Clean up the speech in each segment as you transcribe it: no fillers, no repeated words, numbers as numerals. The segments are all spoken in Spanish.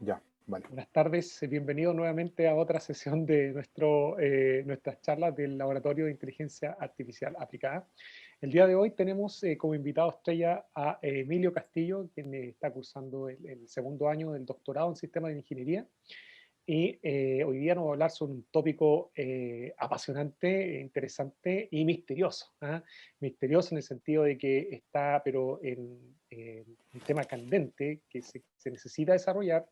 Ya, vale. Buenas tardes, bienvenido nuevamente a otra sesión de nuestras charlas del Laboratorio de Inteligencia Artificial Aplicada. El día de hoy tenemos como invitado estrella a Emilio Castillo, quien está cursando el segundo año del doctorado en Sistemas de Ingeniería. Y hoy día nos va a hablar sobre un tópico apasionante, interesante y misterioso. ¿Ah? Misterioso en el sentido de que está, pero en un tema candente que se necesita desarrollar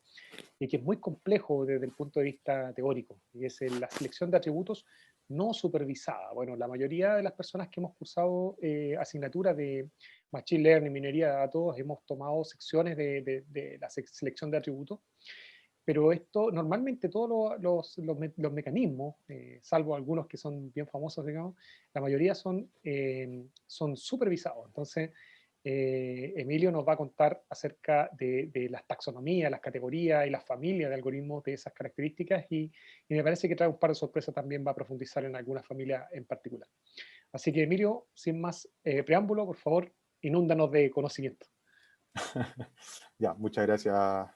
y que es muy complejo desde el punto de vista teórico, y es la selección de atributos no supervisada. Bueno, la mayoría de las personas que hemos cursado asignaturas de Machine Learning, minería de datos, hemos tomado secciones de la selección de atributos, pero esto, normalmente todos los mecanismos, salvo algunos que son bien famosos, digamos, la mayoría son supervisados. Entonces, Emilio nos va a contar acerca de las taxonomías, las categorías y las familias de algoritmos de esas características y me parece que trae un par de sorpresas también, va a profundizar en alguna familia en particular. Así que Emilio, sin más preámbulo, por favor, inúndanos de conocimiento. Ya, muchas gracias,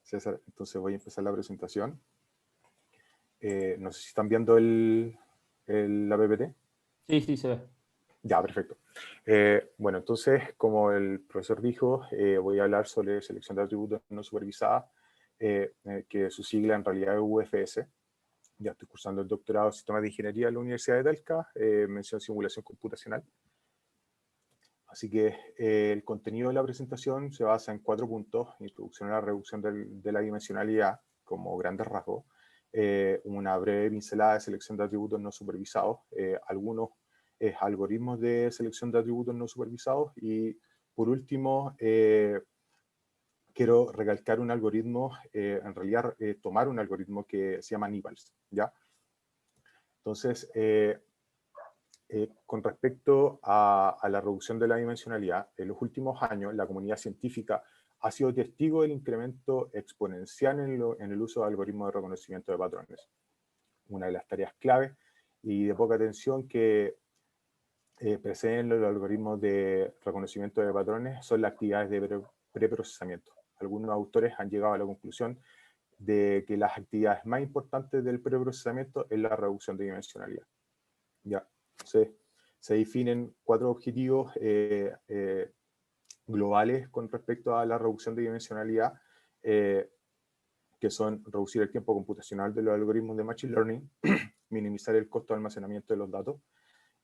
César. Entonces voy a empezar la presentación. No sé si están viendo la PPT. Sí, sí, se ve. Ya, perfecto. Bueno, entonces, como el profesor dijo, voy a hablar sobre selección de atributos no supervisada, que su sigla en realidad es UFS. Ya estoy cursando el doctorado en Sistemas de Ingeniería en la Universidad de Talca, mención simulación computacional. Así que el contenido de la presentación se basa en 4 puntos: introducción a la reducción de la dimensionalidad como grandes rasgos, una breve pincelada de selección de atributos no supervisados, algunos algoritmos de selección de atributos no supervisados y, por último, quiero recalcar un algoritmo, en realidad tomar un algoritmo que se llama Nibals, ¿ya? Entonces, con respecto a la reducción de la dimensionalidad, en los últimos años la comunidad científica ha sido testigo del incremento exponencial en el uso de algoritmos de reconocimiento de patrones. Una de las tareas clave y de poca atención que preceden los algoritmos de reconocimiento de patrones son las actividades de preprocesamiento. Algunos autores han llegado a la conclusión de que las actividades más importantes del preprocesamiento es la reducción de dimensionalidad. Ya, se definen 4 objetivos globales con respecto a la reducción de dimensionalidad, que son reducir el tiempo computacional de los algoritmos de Machine Learning, minimizar el costo de almacenamiento de los datos,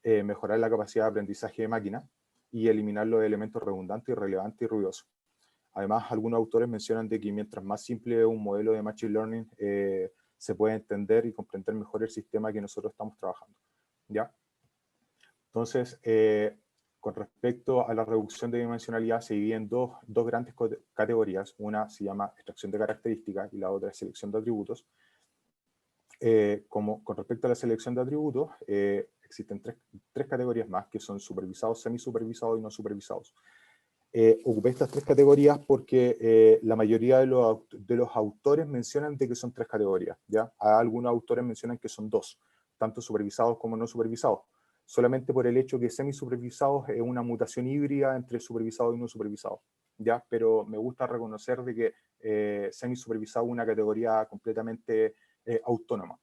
mejorar la capacidad de aprendizaje de máquina y eliminar los elementos redundantes, irrelevantes y ruidosos. Además, algunos autores mencionan de que mientras más simple es un modelo de Machine Learning, se puede entender y comprender mejor el sistema que nosotros estamos trabajando, ¿ya? Entonces, con respecto a la reducción de dimensionalidad, se divide en dos grandes categorías. Una se llama extracción de características y la otra es selección de atributos. Con respecto a la selección de atributos, existen tres categorías más, que son supervisados, semisupervisados y no supervisados. Ocupé estas 3 categorías porque la mayoría de los autores mencionan de que son 3 categorías, ¿ya? Algunos autores mencionan que son 2, tanto supervisados como no supervisados, solamente por el hecho que semisupervisados es una mutación híbrida entre supervisados y no supervisados, ¿ya? Pero me gusta reconocer de que semisupervisado es una categoría completamente autónoma.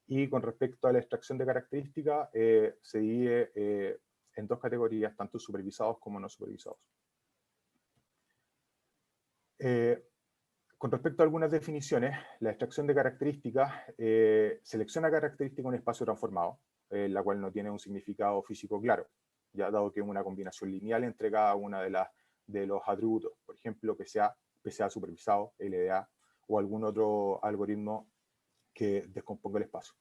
Y con respecto a la extracción de características, se divide en 2 categorías, tanto supervisados como no supervisados. Con respecto a algunas definiciones, la extracción de características selecciona características en un espacio transformado, la cual no tiene un significado físico claro, ya dado que es una combinación lineal entre cada una de los atributos, por ejemplo, PCA supervisado, LDA, o algún otro algoritmo que descomponga el espacio.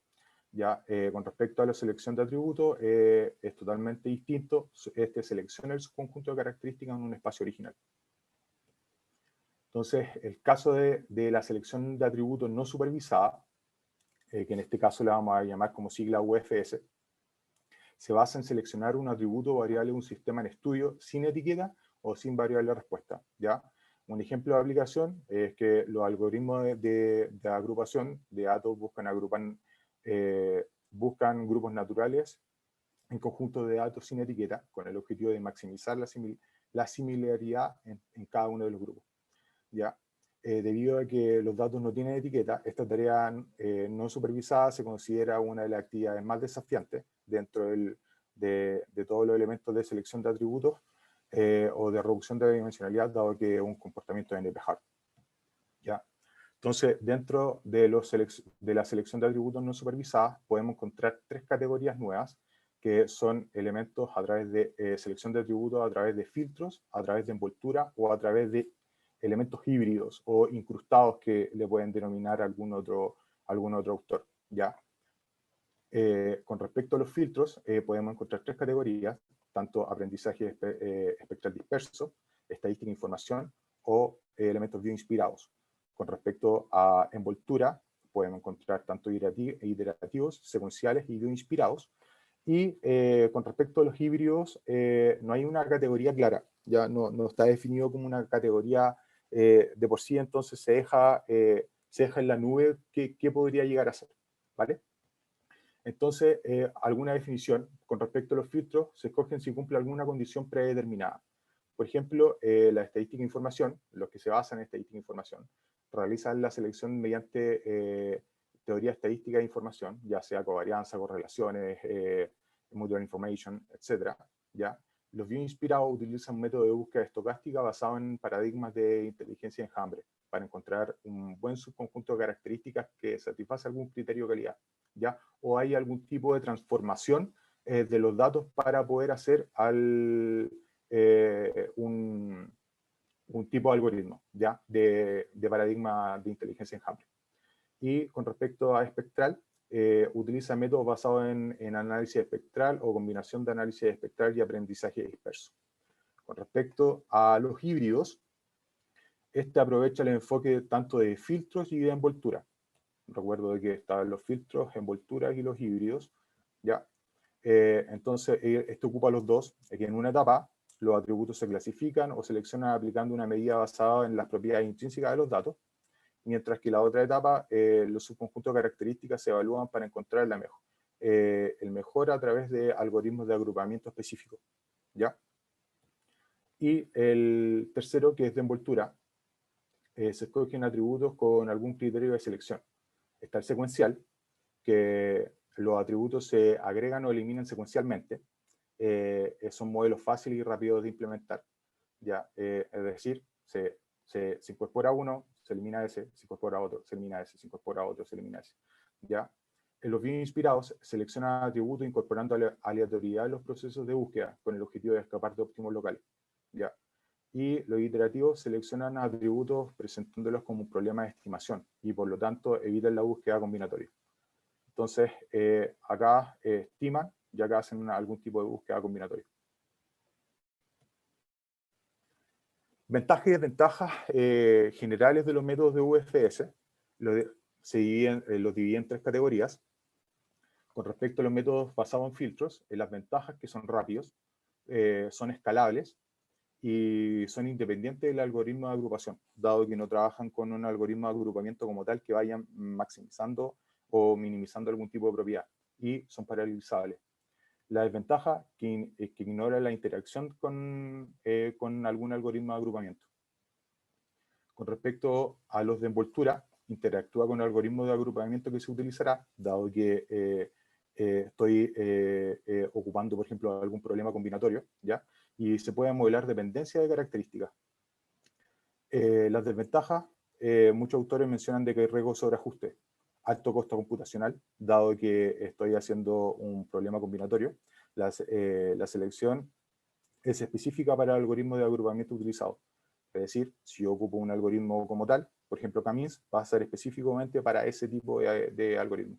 Ya, con respecto a la selección de atributos, es totalmente distinto. Este selecciona el subconjunto de características en un espacio original. Entonces, el caso de la selección de atributos no supervisada, que en este caso le vamos a llamar como sigla UFS, se basa en seleccionar un atributo o variable de un sistema en estudio sin etiqueta o sin variable de respuesta, ¿ya? Un ejemplo de aplicación es que los algoritmos de agrupación de datos buscan grupos naturales en conjuntos de datos sin etiqueta, con el objetivo de maximizar la similaridad en cada uno de los grupos, ¿ya? debido a que los datos no tienen etiqueta, esta tarea no supervisada se considera una de las actividades más desafiantes dentro de todos los elementos de selección de atributos o de reducción de dimensionalidad, dado que es un comportamiento de NP-hard. ¿Ya? Entonces, dentro de la selección de atributos no supervisadas, podemos encontrar 3 categorías nuevas, que son elementos a través de selección de atributos, a través de filtros, a través de envoltura o a través de elementos híbridos o incrustados que le pueden denominar algún otro autor. ¿Ya? Con respecto a los filtros, podemos encontrar 3 categorías, tanto aprendizaje espectral disperso, estadística de información o elementos bioinspirados. Con respecto a envoltura, podemos encontrar tanto iterativos, secuenciales y bioinspirados. Y con respecto a los híbridos, no hay una categoría clara, ya no está definido como una categoría de por sí, entonces se deja en la nube qué podría llegar a ser, ¿vale? Entonces, alguna definición con respecto a los filtros se escogen si cumple alguna condición predeterminada. Por ejemplo, la estadística de información, los que se basan en estadística de información, realizan la selección mediante teoría estadística de información, ya sea covarianza, correlaciones, mutual information, etc. ¿Ya? Los bioinspirados utilizan un método de búsqueda estocástica basado en paradigmas de inteligencia de enjambre para encontrar un buen subconjunto de características que satisface algún criterio de calidad, ¿ya? O hay algún tipo de transformación de los datos para poder hacer un tipo de algoritmo, ¿ya? De paradigma de inteligencia de enjambre. Y con respecto a espectral, utiliza métodos basados en análisis espectral o combinación de análisis espectral y aprendizaje disperso. Con respecto a los híbridos, este aprovecha el enfoque tanto de filtros y de envoltura. Recuerdo de que estaban los filtros, envolturas y los híbridos, ¿ya? Entonces, esto ocupa los dos, que en una etapa los atributos se clasifican o seleccionan aplicando una medida basada en las propiedades intrínsecas de los datos, mientras que la otra etapa, los subconjuntos de características se evalúan para encontrar el mejor a través de algoritmos de agrupamiento específicos, ¿ya? Y el tercero, que es de envoltura, se escogen atributos con algún criterio de selección. Está el secuencial, que los atributos se agregan o eliminan secuencialmente. Son modelos fáciles y rápidos de implementar. ¿Ya? Es decir, se incorpora uno, se elimina ese, se incorpora otro, se elimina ese, se incorpora otro, se elimina ese. ¿Ya? En los bioinspirados seleccionan atributos incorporando aleatoriedad en los procesos de búsqueda con el objetivo de escapar de óptimos locales. ¿Ya? Y los iterativos seleccionan atributos presentándolos como un problema de estimación y por lo tanto evitan la búsqueda combinatoria. Entonces, acá estiman y acá hacen algún tipo de búsqueda combinatoria. Ventajas y desventajas generales de los métodos de UFS los dividen en 3 categorías. Con respecto a los métodos basados en filtros, las ventajas que son rápidos, son escalables y son independientes del algoritmo de agrupación, dado que no trabajan con un algoritmo de agrupamiento como tal que vayan maximizando o minimizando algún tipo de propiedad, y son paralelizables. La desventaja es que ignora la interacción con algún algoritmo de agrupamiento. Con respecto a los de envoltura, interactúa con el algoritmo de agrupamiento que se utilizará, dado que estoy ocupando, por ejemplo, algún problema combinatorio, ¿ya? Y se puede modelar dependencia de características. Las desventajas, muchos autores mencionan de que hay riesgo sobre ajuste, alto costo computacional, dado que estoy haciendo un problema combinatorio. La selección es específica para el algoritmo de agrupamiento utilizado. Es decir, si yo ocupo un algoritmo como tal, por ejemplo K-means, va a ser específicamente para ese tipo de algoritmo.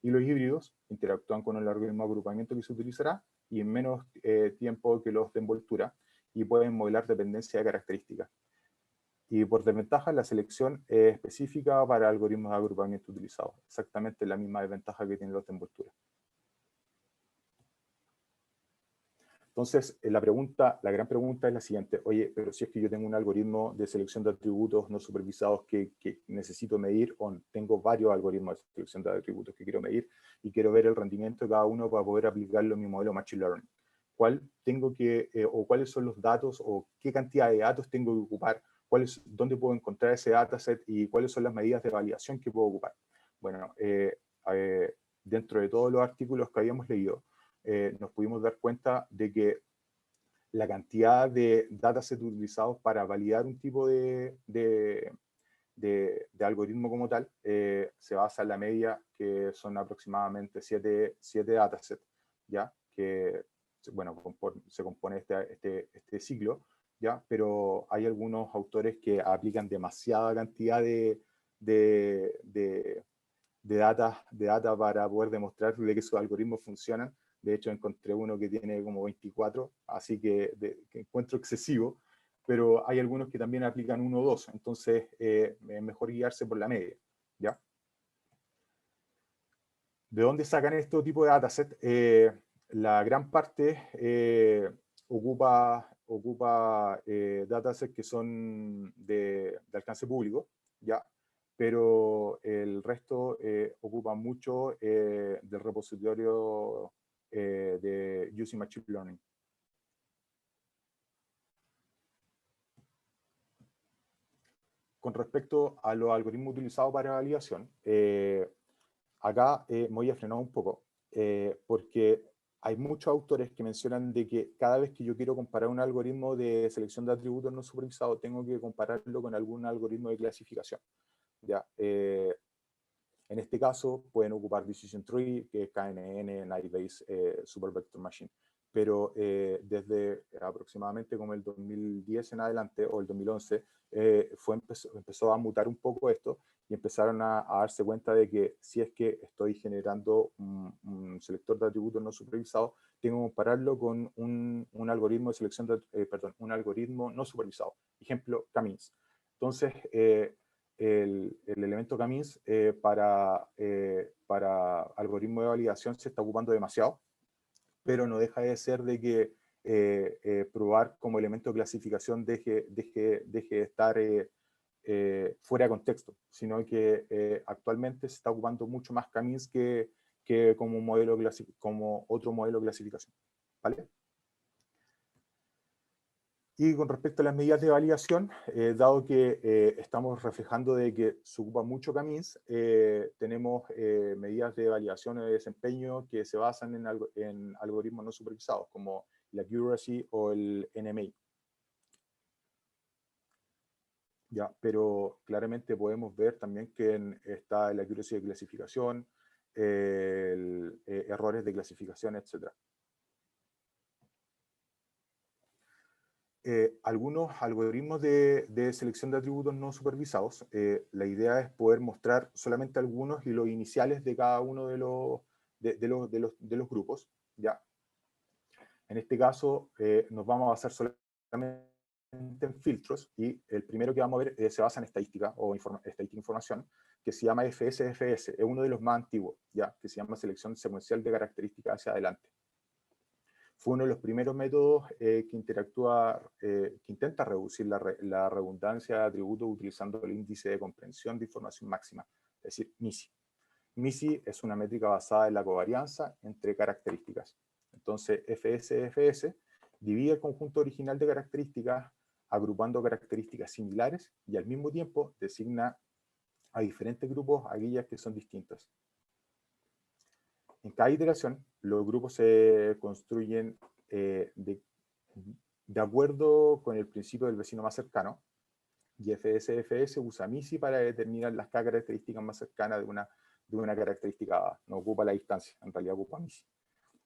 Y los híbridos interactúan con el algoritmo de agrupamiento que se utilizará y en menos tiempo que los de envoltura, y pueden modelar dependencia de características. Y por desventaja, la selección es específica para algoritmos de agrupamiento utilizados. Exactamente la misma desventaja que tienen los de envoltura. Entonces, la gran pregunta es la siguiente. Oye, pero si es que yo tengo un algoritmo de selección de atributos no supervisados que necesito medir, o tengo varios algoritmos de selección de atributos que quiero medir, y quiero ver el rendimiento de cada uno para poder aplicarlo en mi modelo Machine Learning. ¿Cuáles son los datos o qué cantidad de datos tengo que ocupar dónde puedo encontrar ese dataset y cuáles son las medidas de validación que puedo ocupar. Bueno, dentro de todos los artículos que habíamos leído, nos pudimos dar cuenta de que la cantidad de datasets utilizados para validar un tipo de algoritmo como tal se basa en la media, que son aproximadamente 7 datasets, ¿ya? Que, bueno, se compone este ciclo, ¿ya? Pero hay algunos autores que aplican demasiada cantidad de data para poder demostrar de que sus algoritmos funcionan. De hecho, encontré uno que tiene como 24, así que encuentro excesivo, pero hay algunos que también aplican 1 o 2, entonces es mejor guiarse por la media, ¿ya? ¿De dónde sacan este tipo de dataset? La gran parte ocupa datasets que son de alcance público, ¿ya? Pero el resto ocupa mucho del repositorio de Using Machine Learning. Con respecto a los algoritmos utilizados para validación, acá me voy a frenar un poco, porque hay muchos autores que mencionan de que cada vez que yo quiero comparar un algoritmo de selección de atributos no supervisado, tengo que compararlo con algún algoritmo de clasificación. ¿Ya? En este caso pueden ocupar Decision Tree, que es KNN, Naive-Bayes, Super Vector Machine. Pero desde aproximadamente como el 2010 en adelante, o el 2011, empezó a mutar un poco esto, y empezaron a darse cuenta de que si es que estoy generando un selector de atributos no supervisado, tengo que compararlo con un algoritmo de selección un algoritmo no supervisado. Ejemplo, K-means. Entonces, el elemento K-means para algoritmo de validación se está ocupando demasiado, pero no deja de ser de que probar como elemento de clasificación deje de estar fuera de contexto, sino que actualmente se está ocupando mucho más K-means que como otro modelo de clasificación. ¿Vale? Y con respecto a las medidas de validación, dado que estamos reflejando de que se ocupa mucho K-means, tenemos medidas de validación de desempeño que se basan en algoritmos no supervisados, como la accuracy o el NMA. Ya, pero claramente podemos ver también que está el accuracy de clasificación, errores de clasificación, etc. Algunos algoritmos de selección de atributos no supervisados, la idea es poder mostrar solamente algunos y los iniciales de cada uno de los grupos, ¿ya? En este caso, nos vamos a basar solamente en filtros, y el primero que vamos a ver se basa en estadística o estadística información, que se llama FSFS, es uno de los más antiguos, ¿ya? Que se llama selección secuencial de características hacia adelante. Fue uno de los primeros métodos que intenta reducir la redundancia de atributos utilizando el índice de comprensión de información máxima, es decir, MISI. MISI es una métrica basada en la covarianza entre características. Entonces, FSFS divide el conjunto original de características agrupando características similares y al mismo tiempo designa a diferentes grupos aquellas que son distintas. En cada iteración, los grupos se construyen de acuerdo con el principio del vecino más cercano, y FSFS usa MISI para determinar las características más cercanas de una característica dada. No ocupa la distancia, en realidad ocupa MISI.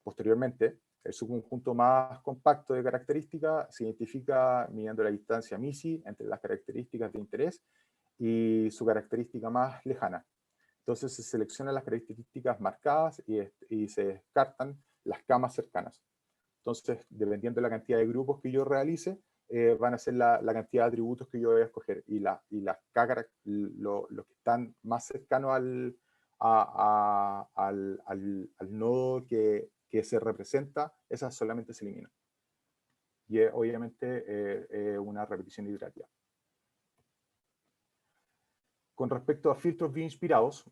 Posteriormente, el subconjunto más compacto de características se identifica midiendo la distancia MISI entre las características de interés y su característica más lejana. Entonces se seleccionan las características marcadas y se descartan las camas cercanas. Entonces, dependiendo de la cantidad de grupos que yo realice, van a ser la cantidad de atributos que yo voy a escoger. Y los que están más cercanos al nodo que se representa, esas solamente se eliminan. Y obviamente una repetición iterativa. Con respecto a filtros bioinspirados,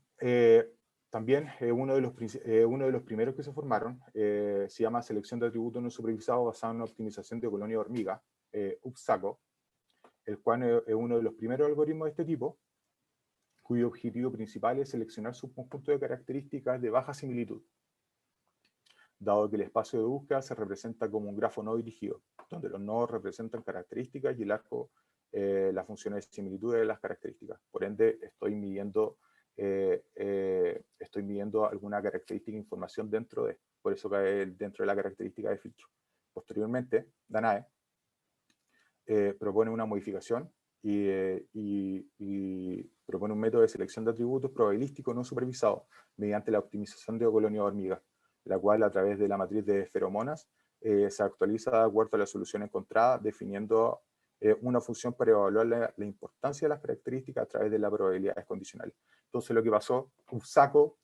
también uno de los primeros que se formaron se llama selección de atributos no supervisados basado en una optimización de colonia de hormiga, UPSACO. el cual es uno de los primeros algoritmos de este tipo, cuyo objetivo principal es seleccionar subconjuntos de características de baja similitud, dado que el espacio de búsqueda se representa como un grafo no dirigido, donde los nodos representan características y el arco las funciones de similitud de las características. Por ende, estoy midiendo alguna característica de información dentro de, por eso cae dentro de la característica de filtro. Posteriormente, Danae propone una modificación y propone un método de selección de atributos probabilístico no supervisado mediante la optimización de colonia de hormigas, la cual a través de la matriz de feromonas se actualiza de acuerdo a la solución encontrada, definiendo una función para evaluar la importancia de las características a través de las probabilidades condicionales. Entonces lo que pasó, un saco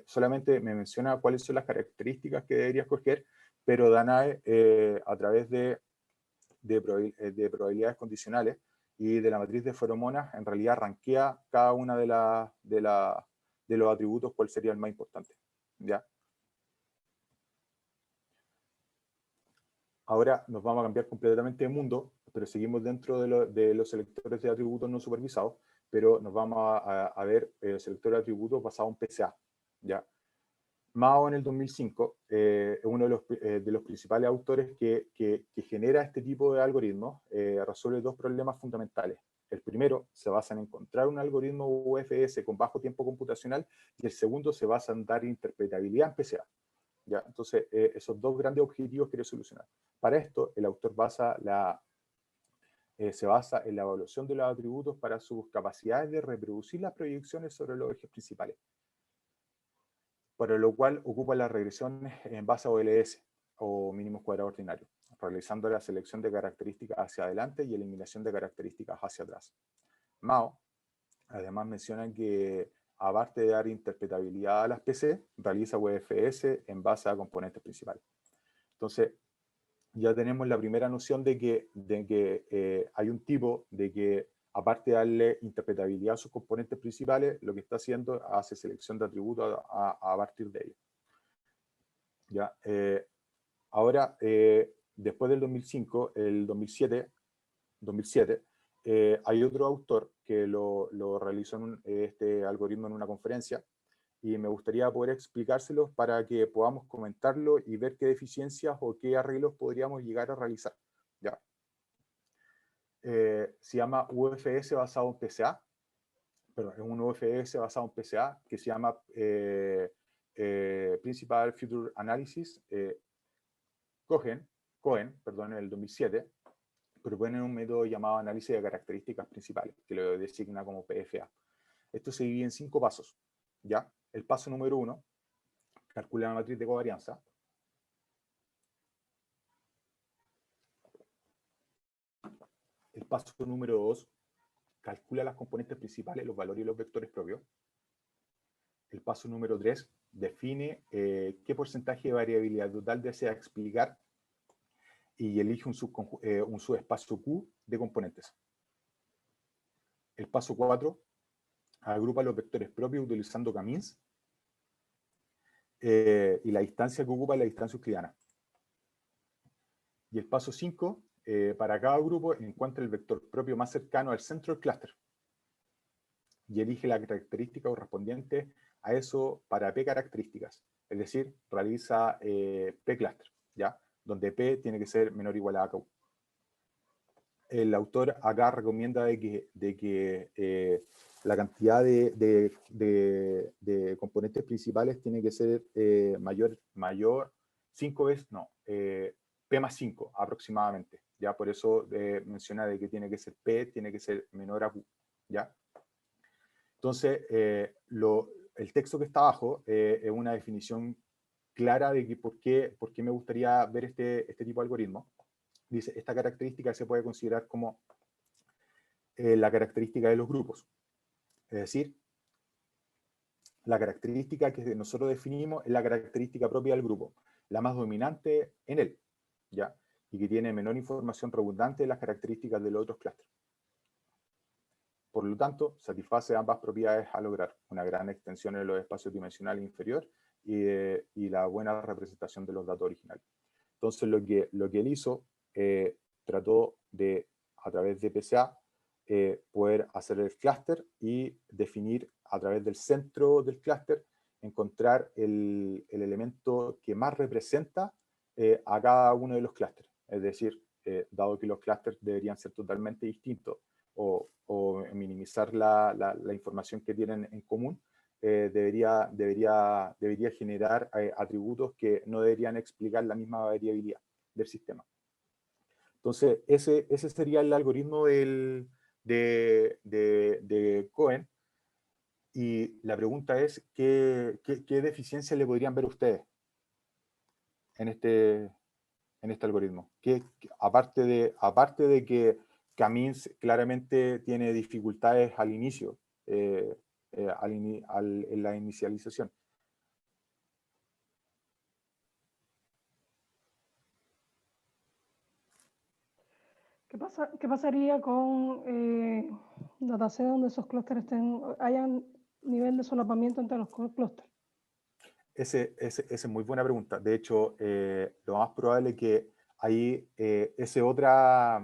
solamente me menciona cuáles son las características que debería escoger, pero Danae a través de probabilidades condicionales y de la matriz de feromonas, en realidad rankea cada una de los atributos cuál sería el más importante. ¿Ya? Ahora nos vamos a cambiar completamente de mundo, pero seguimos dentro de los selectores de atributos no supervisados, pero nos vamos a ver selectores de atributos basados en PCA. ¿Ya? Mao en el 2005 es uno de los principales autores que genera este tipo de algoritmos, resuelve dos problemas fundamentales. El primero se basa en encontrar un algoritmo UFS con bajo tiempo computacional y el segundo se basa en dar interpretabilidad en PCA. ¿Ya? Entonces, esos dos grandes objetivos quiere solucionar. Para esto, el autor se basa en la evaluación de los atributos para sus capacidades de reproducir las proyecciones sobre los ejes principales, para lo cual ocupa las regresiones en base a OLS, o mínimos cuadrados ordinarios, realizando la selección de características hacia adelante y eliminación de características hacia atrás. Mao, además, menciona que, aparte de dar interpretabilidad a las PC, realiza UFS en base a componentes principales. Entonces, ya tenemos la primera noción de que hay un tipo de que, aparte de darle interpretabilidad a sus componentes principales, lo que está haciendo hace selección de atributos a partir de ellos. ¿Ya? Ahora, después del 2005, el 2007, hay otro autor que lo realizó este algoritmo en una conferencia, y me gustaría poder explicárselos para que podamos comentarlo y ver qué deficiencias o qué arreglos podríamos llegar a realizar. ¿Ya? Se llama UFS basado en PCA, pero es un UFS basado en PCA que se llama Principal Feature Analysis. Cohen, en el 2007, propone un método llamado análisis de características principales, que lo designa como PFA. Esto se divide en 5 pasos. ¿Ya? El paso número 1, calcula la matriz de covarianza. El paso número 2, calcula las componentes principales, los valores y los vectores propios. El paso número 3, define qué porcentaje de variabilidad total desea explicar y elige un subespacio Q de componentes. El paso 4, agrupa los vectores propios utilizando k-means y la distancia que ocupa es la distancia euclidiana. Y el paso 5, para cada grupo encuentra el vector propio más cercano al centro del clúster y elige la característica correspondiente a eso para P características, es decir, realiza P clúster, ¿ya? Donde P tiene que ser menor o igual a Q. El autor acá recomienda de que la cantidad de componentes principales tiene que ser mayor 5 veces, no, P más 5 aproximadamente, ¿ya? Por eso menciona de que tiene que ser P, tiene que ser menor a Q, ¿ya? Entonces, el texto que está abajo es una definición clara de que por qué me gustaría ver este tipo de algoritmo. Dice, esta característica se puede considerar como la característica de los grupos. Es decir, la característica que nosotros definimos es la característica propia del grupo, la más dominante en él, ¿ya? Y que tiene menor información redundante de las características de los otros clústeres. Por lo tanto, satisface ambas propiedades a lograr una gran extensión en los espacios dimensionales inferior y la buena representación de los datos originales. Entonces, lo que él hizo, trató de, a través de PCA, poder hacer el clúster y definir a través del centro del clúster, encontrar el elemento que más representa a cada uno de los clústeres. Es decir, dado que los clústeres deberían ser totalmente distintos o minimizar la información que tienen en común, debería generar atributos que no deberían explicar la misma variabilidad del sistema. Entonces, ese sería el algoritmo de Cohen. Y la pregunta es, ¿qué deficiencias le podrían ver ustedes en este algoritmo? Aparte de que Camins claramente tiene dificultades al inicio, en la inicialización. ¿Qué pasaría con datasets donde esos clústeres hayan nivel de solapamiento entre los clústeres? Esa es muy buena pregunta. De hecho, lo más probable es que ahí esa otra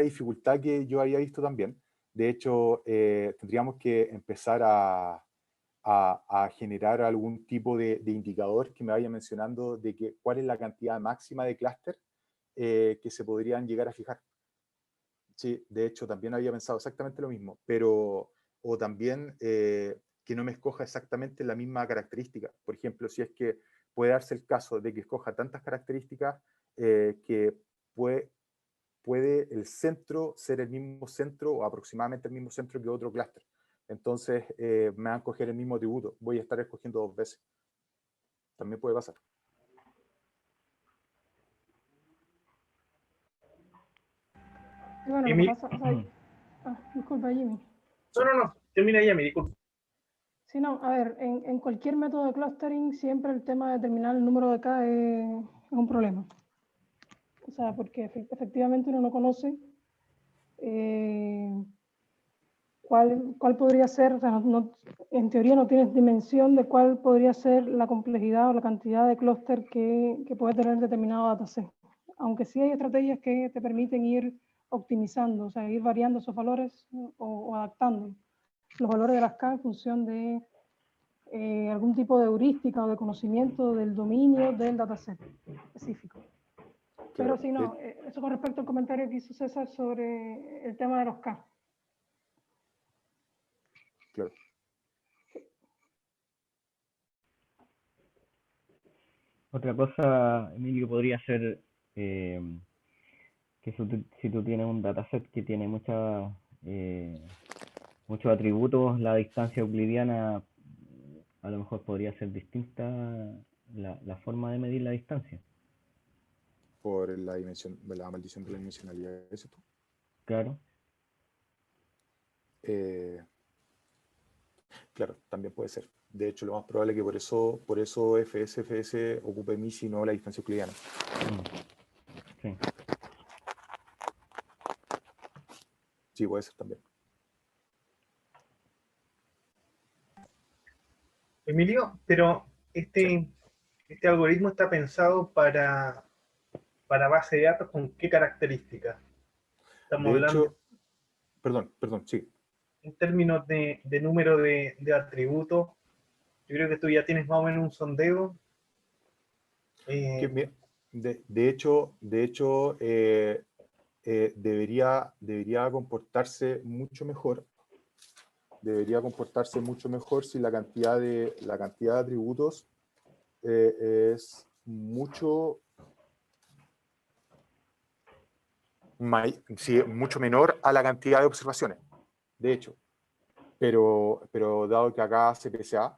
dificultad que yo había visto también. De hecho, tendríamos que empezar a generar algún tipo de indicador que me vaya mencionando de cuál es la cantidad máxima de clúster que se podrían llegar a fijar. Sí, de hecho, también había pensado exactamente lo mismo, pero, o también que no me escoja exactamente la misma característica. Por ejemplo, si es que puede darse el caso de que escoja tantas características que puede el centro ser el mismo centro o aproximadamente el mismo centro que otro clúster. Entonces, me van a coger el mismo atributo. Voy a estar escogiendo 2 veces. También puede pasar. Y bueno, lo que pasa, disculpa, Jimmy. No, termina ya, me disculpa. Sí, no, a ver, en cualquier método de clustering siempre el tema de determinar el número de K es un problema. O sea, porque efectivamente uno no conoce cuál podría ser, o sea, en teoría no tienes dimensión de cuál podría ser la complejidad o la cantidad de clúster que puede tener determinado dataset. Aunque sí hay estrategias que te permiten ir optimizando, o sea, ir variando esos valores o adaptando los valores de las K en función de algún tipo de heurística o de conocimiento del dominio del dataset específico. Pero si no, eso con respecto al comentario que hizo César sobre el tema de los K. Claro. Otra cosa, Emilio, podría ser que si tú tienes un dataset que tiene muchos atributos, la distancia euclidiana a lo mejor podría ser distinta la forma de medir la distancia. Por la maldición de la dimensionalidad, ¿eso tú? Claro. Claro, también puede ser. De hecho, lo más probable es que por eso FS ocupe MISI y no la distancia euclidiana. Sí. Sí, puede ser también. Emilio, pero este algoritmo está pensado para base de datos ¿con qué características? Estamos hablando, perdón, sí. en términos de número de atributos, yo creo que tú ya tienes más o menos un sondeo. De hecho, debería comportarse mucho mejor. Debería comportarse mucho mejor si la cantidad de atributos es mucho menor a la cantidad de observaciones, de hecho. Pero dado que acá hace PSA,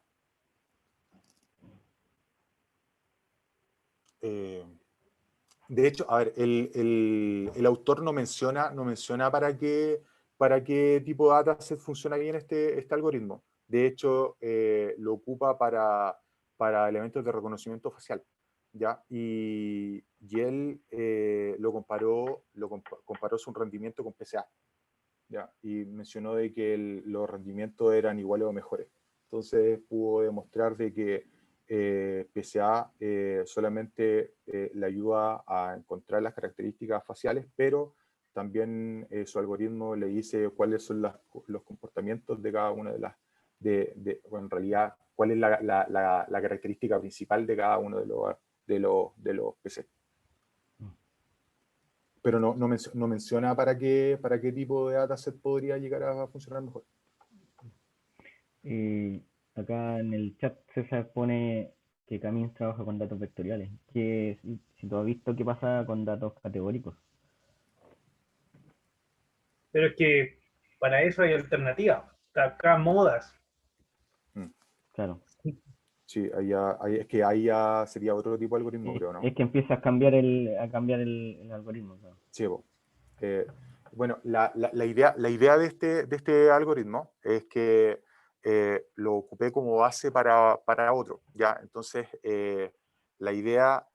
de hecho, a ver, el autor no menciona para qué tipo de dataset funciona bien este algoritmo. De hecho, lo ocupa para elementos de reconocimiento facial, ¿ya? Y él comparó su rendimiento con PSA, ¿ya? Y mencionó de que los rendimientos eran iguales o mejores. Entonces pudo demostrar de que PSA solamente le ayuda a encontrar las características faciales, pero su algoritmo le dice cuáles son los comportamientos de cada una de las, bueno, en realidad, cuál es la característica principal de cada uno de los PC. Pero no menciona para qué tipo de dataset podría llegar a funcionar mejor. Acá en el chat César pone que Camins trabaja con datos vectoriales. Que si tú has visto qué pasa con datos categóricos. Pero es que para eso hay alternativas. Acá modas. Claro. Sí, es que ahí ya sería otro tipo de algoritmo, creo, ¿no? Es que empieza a cambiar el algoritmo. Claro. Sí, bueno, la idea de este algoritmo es que lo ocupé como base para otro, ¿ya? Entonces, la idea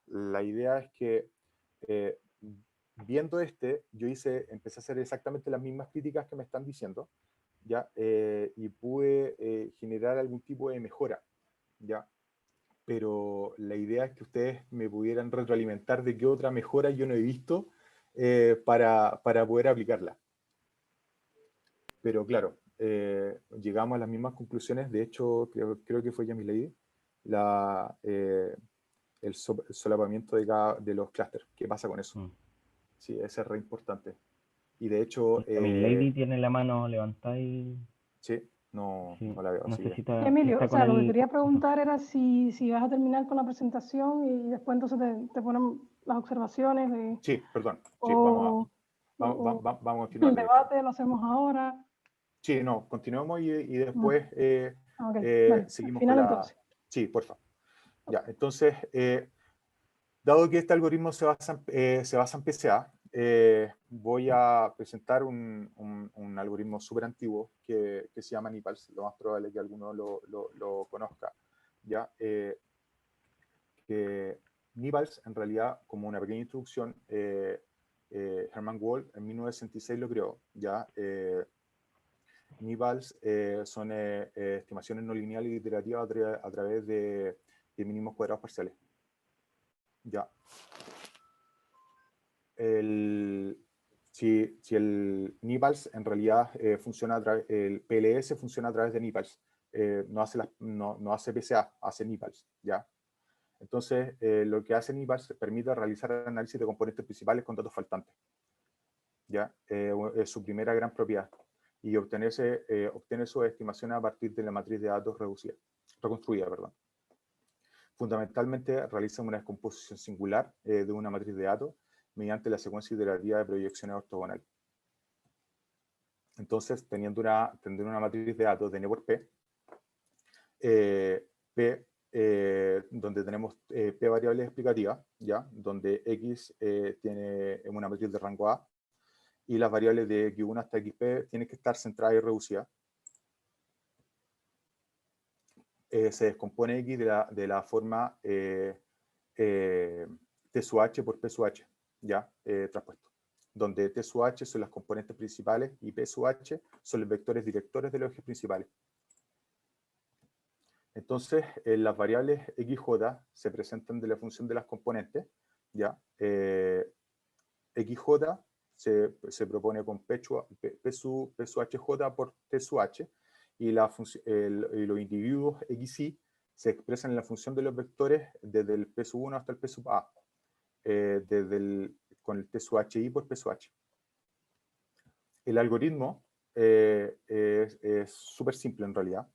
es que viendo yo empecé a hacer exactamente las mismas críticas que me están diciendo, ¿ya? Y pude generar algún tipo de mejora, ¿ya? Pero la idea es que ustedes me pudieran retroalimentar de qué otra mejora yo no he visto para poder aplicarla. Pero claro, llegamos a las mismas conclusiones. De hecho, creo que fue Yami Lady, el solapamiento de los clústeres. ¿Qué pasa con eso? Sí, ese es re importante. Y de hecho... Yami Lady tiene la mano levantada y... Sí, no la veo. No así sé que... si está, Emilio, está o sea, con lo que el... quería preguntar era si vas a terminar con la presentación y después entonces te ponen las observaciones de... Sí, perdón. Sí, o vamos a el continuar. debate lo hacemos ahora. Sí, no, continuemos y después Okay, vale, seguimos al final con entonces. Sí, por favor. Ya, entonces, dado que este algoritmo se basa en PCA, voy a presentar un algoritmo súper antiguo que se llama NIPALS. Lo más probable es que alguno lo conozca. ¿Ya? Que NIPALS, en realidad, como una pequeña introducción, Hermann Wald en 1966 lo creó. ¿Ya? NIPALS son estimaciones no lineales y iterativas a través de mínimos cuadrados parciales. Ya. Si el NIPALS en realidad funciona el PLS funciona a través de NIPALS, no hace PCA, hace NIPALS, ¿ya? Entonces, lo que hace NIPALS permite realizar análisis de componentes principales con datos faltantes, ¿ya? Es su primera gran propiedad. Y obtiene su estimación a partir de la matriz de datos reconstruida. Fundamentalmente realiza una descomposición singular de una matriz de datos mediante la secuencia iterativa de proyecciones ortogonales. Entonces, teniendo una matriz de datos de network P, donde tenemos P variables explicativas, ¿ya? Donde X tiene una matriz de rango A, y las variables de X1 hasta XP tienen que estar centradas y reducidas. Se descompone X de la forma T sub H por P sub H, ¿ya? Traspuesto. Donde T sub H son las componentes principales y P sub H son los vectores directores de los ejes principales. Entonces, las variables XJ se presentan de la función de las componentes, ¿ya? XJ se propone con P sub HJ por T sub H, y los individuos XY se expresan en la función de los vectores desde el P sub 1 hasta el P sub A, con el T sub HI por P sub H. El algoritmo es súper simple en realidad,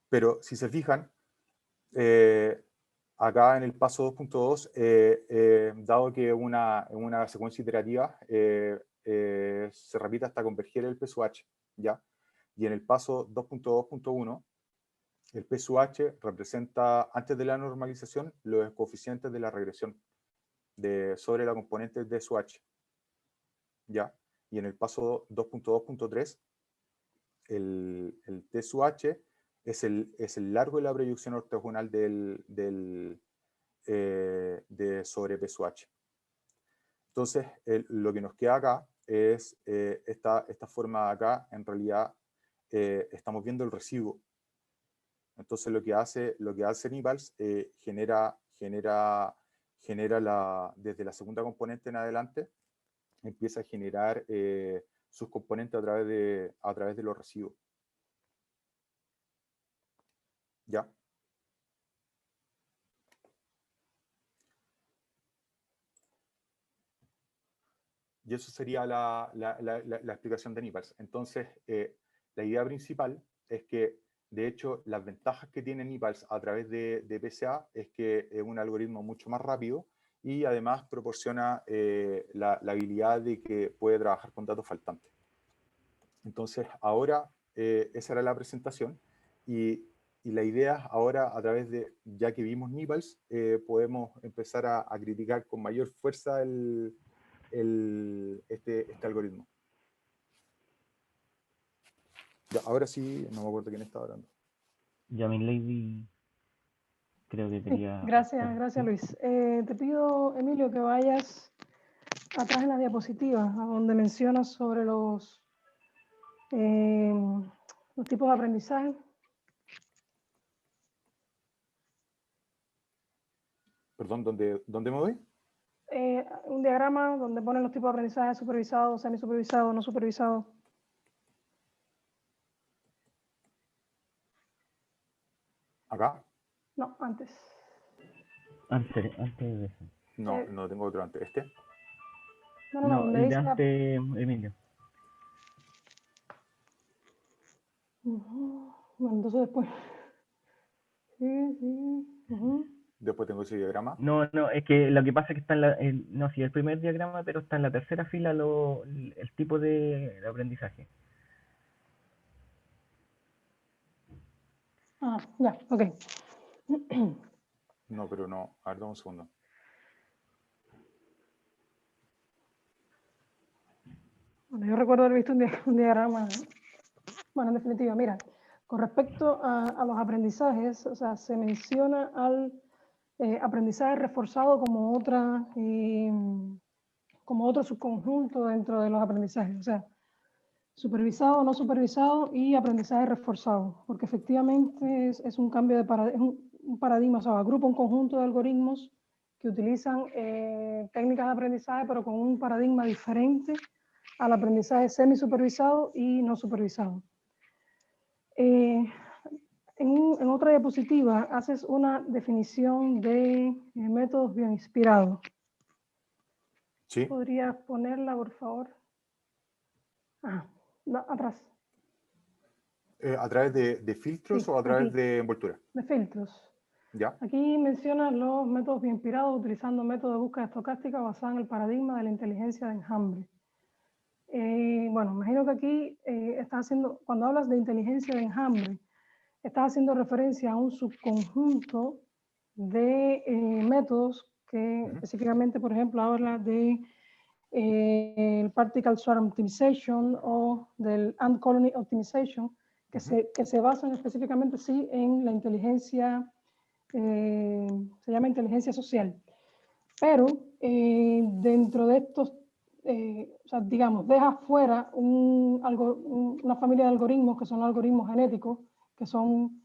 pero si se fijan, acá en el paso 2.2, dado que una secuencia iterativa se repite hasta converger el P sub H, ¿ya? Y en el paso 2.2.1, el P sub H representa, antes de la normalización, los coeficientes de la regresión sobre la componente D sub H, ¿ya? Y en el paso 2.2.3, el T sub H es el largo de la proyección ortogonal de sobre P sub H. Entonces, lo que nos queda acá es esta forma de acá. En realidad, estamos viendo el residuo. Entonces, lo que hace NIPALS genera desde la segunda componente en adelante, empieza a generar sus componentes a través de los residuos. ¿Ya? Y eso sería la explicación de NIPALS. Entonces, la idea principal es que, de hecho, las ventajas que tiene NIPALS a través de PCA es que es un algoritmo mucho más rápido y además proporciona la habilidad de que puede trabajar con datos faltantes. Entonces, ahora, esa era la presentación y la idea ahora, a través de, ya que vimos NIPALS, podemos empezar a criticar con mayor fuerza este algoritmo. Ya, ahora sí, no me acuerdo quién estaba hablando. Yamin Lady, creo que Sí, quería... gracias Luis. Te pido, Emilio, que vayas atrás en las diapositivas, a donde mencionas sobre los tipos de aprendizaje. Perdón, ¿dónde me voy? Un diagrama donde ponen los tipos de aprendizaje: supervisado, semisupervisado, no supervisado. ¿Acá? No, antes. Antes de eso. No, no tengo otro antes. ¿Este? No, No, donde el de dice... antes, Emilio. Bueno, entonces después. Sí. Después tengo ese diagrama. No, es que lo que pasa es que está en la... no, sí, el primer diagrama, pero está en la tercera fila el tipo de aprendizaje. Ah, ya, ok. No, pero no. A ver, dame un segundo. Bueno, yo recuerdo haber visto un diagrama. Bueno, en definitiva, mira, con respecto a los aprendizajes, o sea, se menciona al aprendizaje reforzado como otro subconjunto dentro de los aprendizajes, o sea, supervisado, no supervisado y aprendizaje reforzado, porque efectivamente es un cambio de un paradigma, o sea, agrupa un conjunto de algoritmos que utilizan técnicas de aprendizaje, pero con un paradigma diferente al aprendizaje semisupervisado y no supervisado. En otra diapositiva haces una definición de métodos bioinspirados. ¿Sí? ¿Podrías ponerla, por favor? No, atrás. ¿A través de filtros Sí, o a través aquí, de envoltura? de filtros. ¿Ya? Aquí mencionas los métodos bioinspirados utilizando métodos de búsqueda estocástica basada en el paradigma de la inteligencia de enjambre. Bueno, imagino que aquí estás haciendo, cuando hablas de inteligencia de enjambre, estás haciendo referencia a un subconjunto de métodos que específicamente, por ejemplo, habla de el Particle Swarm Optimization o del Ant Colony Optimization, que se basan específicamente, sí, en la inteligencia, se llama inteligencia social. Pero dentro de estos, o sea, digamos, deja fuera una familia de algoritmos que son algoritmos genéticos, que son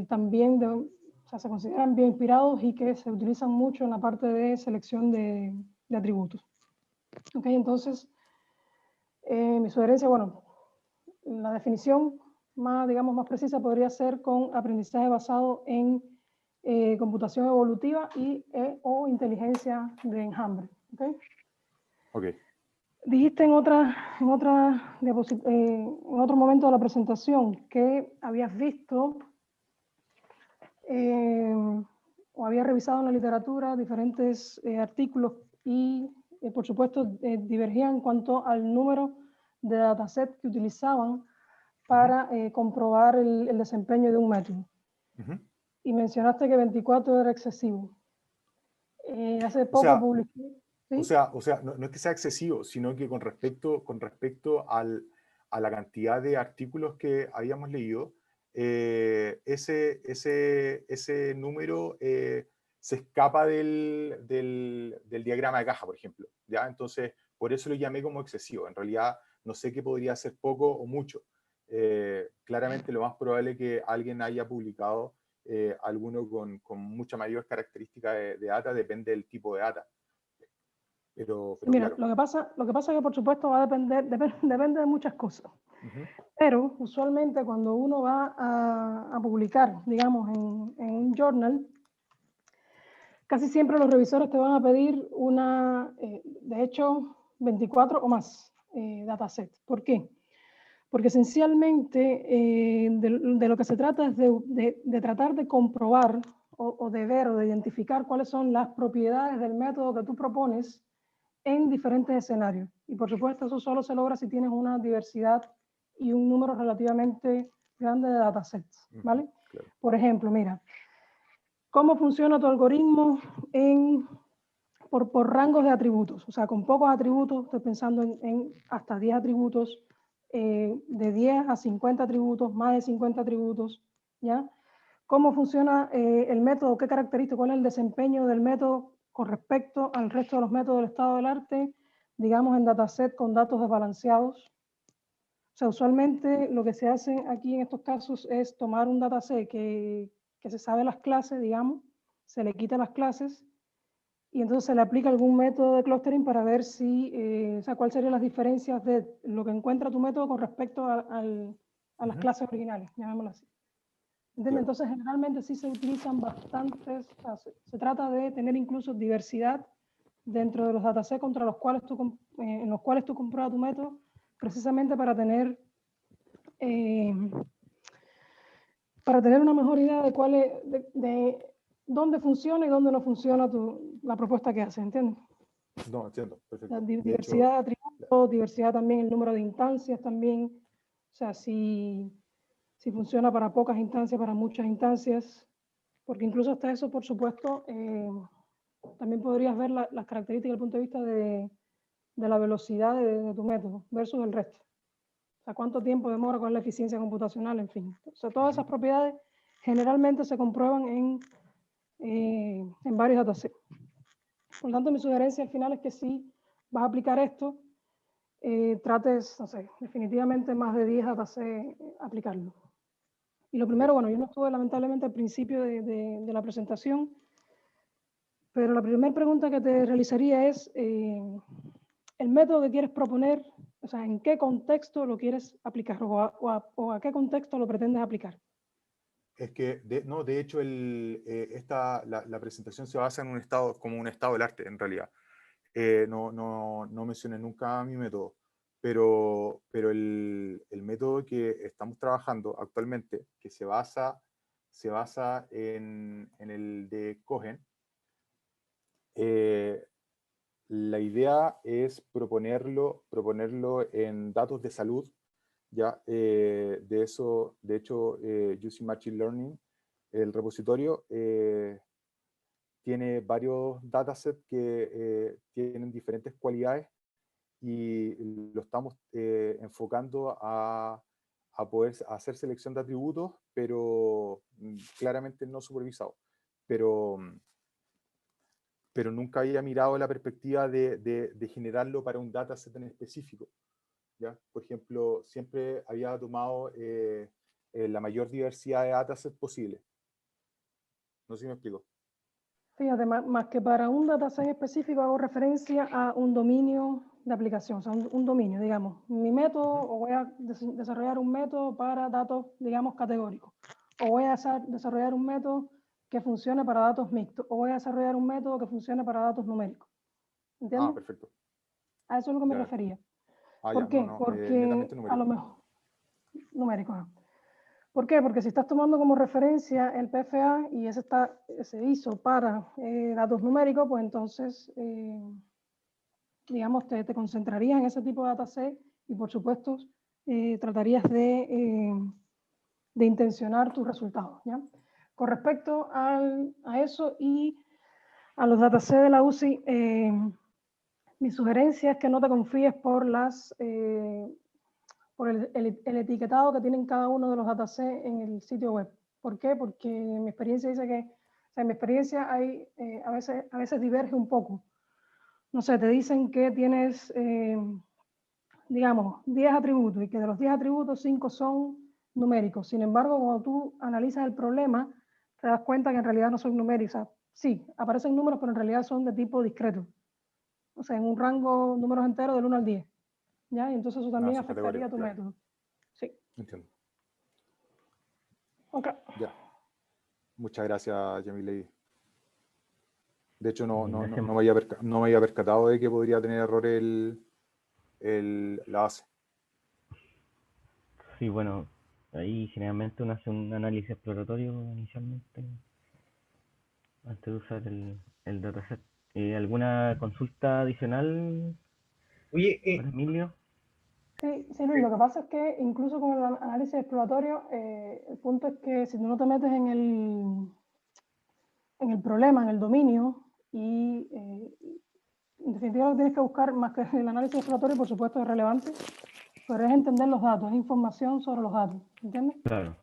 también, o sea, se consideran bioinspirados y que se utilizan mucho en la parte de selección de atributos. Ok, entonces, mi sugerencia, bueno, la definición más, digamos, más precisa podría ser con aprendizaje basado en computación evolutiva o inteligencia de enjambre. ¿Okay? Ok. Dijiste en otro momento de la presentación que habías visto o habías revisado en la literatura diferentes artículos y, por supuesto, divergían en cuanto al número de datasets que utilizaban para comprobar el desempeño de un método. Y mencionaste que 24 era excesivo. Hace poco publiqué... ¿sí? O sea, no es que sea excesivo, sino que con respecto a la cantidad de artículos que habíamos leído, ese número se escapa del diagrama de caja, por ejemplo. ¿Ya? Entonces, por eso lo llamé como excesivo. En realidad, no sé qué podría ser poco o mucho. Claramente, lo más probable es que alguien haya publicado alguno con mucha mayor característica de data, depende del tipo de data. pero Mira, claro. lo que pasa es que por supuesto va a depender, depende de muchas cosas. Pero usualmente cuando uno va a publicar, digamos, en un journal, casi siempre los revisores te van a pedir de hecho, 24 o más datasets. ¿Por qué? Porque esencialmente de lo que se trata es de tratar de comprobar o de ver o de identificar cuáles son las propiedades del método que tú propones en diferentes escenarios. Y por supuesto eso solo se logra si tienes una diversidad y un número relativamente grande de datasets, ¿vale? Claro. Por ejemplo, mira, ¿cómo funciona tu algoritmo por rangos de atributos? O sea, con pocos atributos, estoy pensando en hasta 10 atributos, de 10 a 50 atributos, más de 50 atributos, ¿ya? ¿Cómo funciona el método? ¿Qué características? ¿Cuál es el desempeño del método con respecto al resto de los métodos del estado del arte? Digamos, en dataset con datos desbalanceados. O sea, usualmente lo que se hace aquí en estos casos es tomar un dataset que se sabe las clases, digamos, se le quita las clases y entonces se le aplica algún método de clustering para ver si, o sea, cuáles serían las diferencias de lo que encuentra tu método con respecto a las clases originales, llamémoslo así. ¿Entiendes? Claro. Entonces, generalmente sí se utilizan bastantes, o sea, se trata de tener incluso diversidad dentro de los datasets en los cuales tú compruebas tu método, precisamente para tener una mejor idea de cuál es, de dónde funciona y dónde no funciona la propuesta que haces, ¿entiendes? No, entiendo, perfecto. La De diversidad hecho, de atributos, diversidad también el número de instancias también, o sea, si funciona para pocas instancias, para muchas instancias, porque incluso hasta eso, por supuesto, también podrías ver las características desde el punto de vista de la velocidad de tu método versus el resto. O sea, cuánto tiempo demora, cuál es la eficiencia computacional, en fin. O sea, todas esas propiedades generalmente se comprueban en varios datasets. Por lo tanto, mi sugerencia al final es que si vas a aplicar esto, trates, no sé, definitivamente más de 10 datasets aplicarlo. Y lo primero, bueno, yo no estuve lamentablemente al principio de la presentación, pero la primera pregunta que te realizaría es el método que quieres proponer, o sea, ¿en qué contexto lo quieres aplicar o a qué contexto lo pretendes aplicar? es que, de hecho, la presentación se basa en un estado, como un estado del arte, en realidad. No mencioné nunca mi método, pero el método que estamos trabajando actualmente, que se basa en el de Cohen, la idea es proponerlo en datos de salud, ya, de hecho, Using Machine Learning, el repositorio, tiene varios datasets que tienen diferentes cualidades y lo estamos enfocando a poder hacer selección de atributos, pero claramente no supervisado. Pero nunca había mirado la perspectiva de generarlo para un dataset en específico, ¿ya? Por ejemplo, siempre había tomado la mayor diversidad de datasets posible. No sé si me explico. Fíjate, más que para un dataset específico hago referencia a un dominio de aplicación, o sea, un dominio, digamos. Mi método, o voy a desarrollar un método para datos, digamos, categóricos. O voy a desarrollar un método que funcione para datos mixtos. O voy a desarrollar un método que funcione para datos numéricos. ¿Entiendes? Ah, perfecto. A eso es lo que me Ya. refería. Ah, ¿Por ya, qué? no, Porque netamente a lo numérico. mejor, numéricos. ¿Por qué? Porque si estás tomando como referencia el PFA y se hizo para datos numéricos, pues entonces, digamos, te concentrarías en ese tipo de dataset y por supuesto tratarías de intencionar tus resultados, ¿ya? Con respecto a eso y a los datasets de la UCI, mi sugerencia es que no te confíes por el etiquetado que tienen cada uno de los datasets en el sitio web. ¿Por qué? Porque mi experiencia dice que, o sea, en mi experiencia hay, a veces diverge un poco. No sé, te dicen que tienes, digamos, 10 atributos y que de los 10 atributos 5 son numéricos. Sin embargo, cuando tú analizas el problema, te das cuenta que en realidad no son numéricos. O sea, sí, aparecen números, pero en realidad son de tipo discreto. o sea, en un rango números enteros del 1 al 10. ¿Ya? Y entonces eso también son afectaría categorías, tu claro. método. Sí. Entiendo. Ok. Ya. Muchas gracias, Yamile. De hecho, no Gracias. me había percatado de que podría tener error la base. Sí, bueno, ahí generalmente uno hace un análisis exploratorio inicialmente antes de usar el dataset. ¿Alguna consulta adicional Oye, para Emilio? Sí, sí, Luis, lo que pasa es que incluso con el análisis exploratorio, el punto es que si tú no te metes en el problema, en el dominio, y en definitiva lo que tienes que buscar, más que el análisis exploratorio, por supuesto es relevante, pero es entender los datos, es información sobre los datos, ¿entiendes? Claro.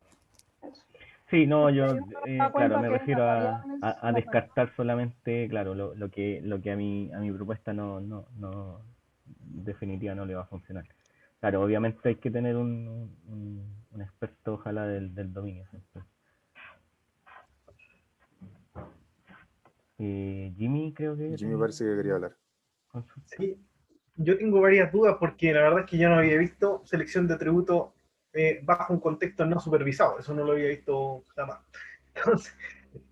Eso. Sí, no, Porque yo, ahí uno se da claro, cuenta me que las refiero variables a no están. descartar solamente, claro, lo que a mi propuesta no, definitiva no le va a funcionar. Claro, obviamente hay que tener un experto, ojalá, del dominio siempre. Jimmy, creo que Jimmy tenía parece que quería hablar. consulta. sí, yo tengo varias dudas porque la verdad es que yo no había visto selección de atributos bajo un contexto no supervisado. Eso no lo había visto jamás. Entonces,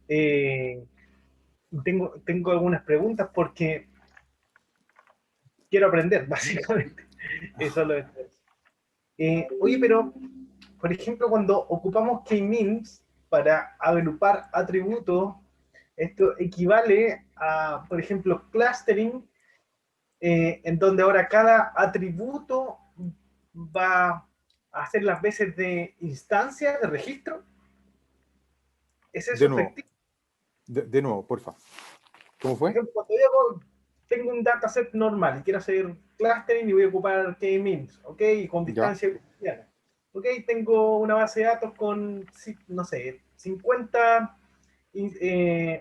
eh, tengo algunas preguntas porque quiero aprender, básicamente. Eso es lo que es. Oye, pero, por ejemplo, cuando ocupamos k-means para agrupar atributos, esto equivale a, por ejemplo, clustering, en donde ahora cada atributo va a hacer las veces de instancia de registro. ¿Es eso De nuevo, efectivo? de nuevo, porfa. ¿Cómo Por fue? ejemplo, cuando yo tengo un dataset normal y quiero hacer clustering y voy a ocupar k-means, ¿ok? Con Ya. distancia euclidiana. ¿Ok? Tengo una base de datos con, no sé, 50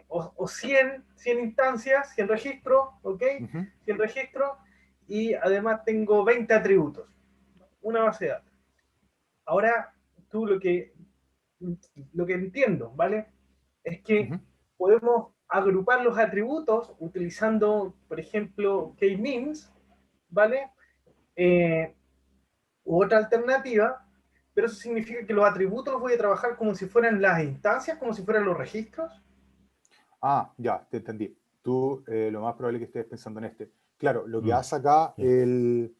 o 100 instancias, 100 registros, ¿ok? Ujú. 100 registros y además tengo 20 atributos, una base de datos. Ahora, tú lo que entiendo, ¿vale? Es que Ujú. podemos agrupar los atributos utilizando, por ejemplo, k-means, ¿vale? U otra alternativa, pero eso significa que los atributos los voy a trabajar como si fueran las instancias, como si fueran los registros. Ah, ya, te entendí. Tú lo más probable es que estés pensando en este. Claro, lo que Mm, hace acá, sí.